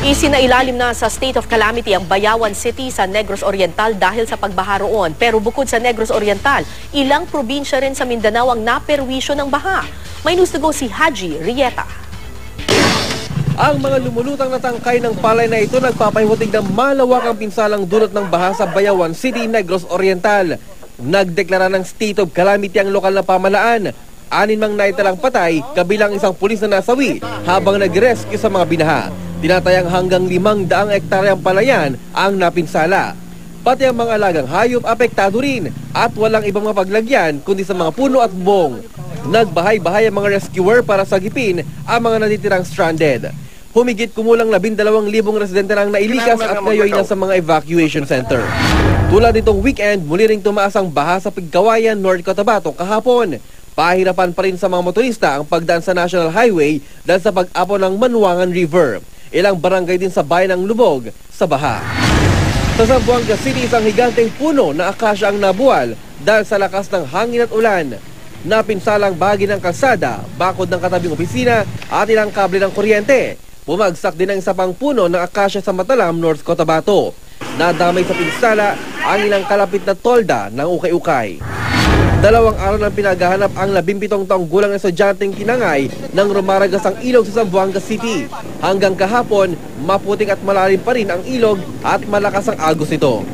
Isinailalim na sa state of calamity ang Bayawan City sa Negros Oriental dahil sa pagbaha roon. Pero bukod sa Negros Oriental, ilang probinsya rin sa Mindanao ang naperwisyo ng baha. May news to go si Haji Rieta. Ang mga lumulutang na tangkay ng palay na ito nagpapahiwatig ng malawakang pinsalang dulot ng baha sa Bayawan City, Negros Oriental. Nagdeklara ng state of calamity ang lokal na pamahalaan. 6 mang naitalang patay, kabilang isang pulis na nasawi habang nag-rescue sa mga binaha. Tinatayang hanggang 500 hektaryang palayan ang napinsala. Pati ang mga alagang hayop apektado rin at walang ibang mapaglagyan kundi sa mga puno at bubong. Nagbahay-bahay ang mga rescuer para sagipin ang mga natitirang stranded. Humigit kumulang 12,000 residente nang nailikas at ngayon nasa mga evacuation center. Tulad nitong weekend, muli ring tumaas ang baha sa Pigkawayan, North Cotabato kahapon. Pahirapan pa rin sa mga motorista ang pagdaan sa National Highway dahil sa pag-apo ng Manuangan River. Ilang barangay din sa bayan ng Lubog sa baha. Sa Zamboanga City, isang higanteng puno na akasya ang nabuwal dahil sa lakas ng hangin at ulan. Napinsalang bahagi ng kalsada, bakod ng katabing opisina at ilang kable ng kuryente. Bumagsak din ang isa pang puno ng akasya sa Matalam, North Cotabato. Nadamay sa pinsala ang ilang kalapit na tolda ng ukay-ukay. 2 araw nang pinaghahanap ang 17 taong gulang na estudyanteng tinangay nang rumaragas ang ilog sa Zamboanga City. Hanggang kahapon, maputik at malalim pa rin ang ilog at malakas ang agos nito.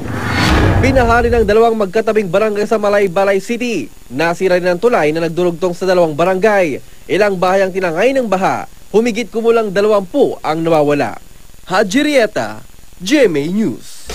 Binahari ng 2 magkatabing barangay sa Malaybalay City. Nasira rin ang tulay na nagdurugtong sa 2 barangay. Ilang bahay ang tinangay ng baha. Humigit kumulang 20 ang nawawala. Haji Rieta, GMA News.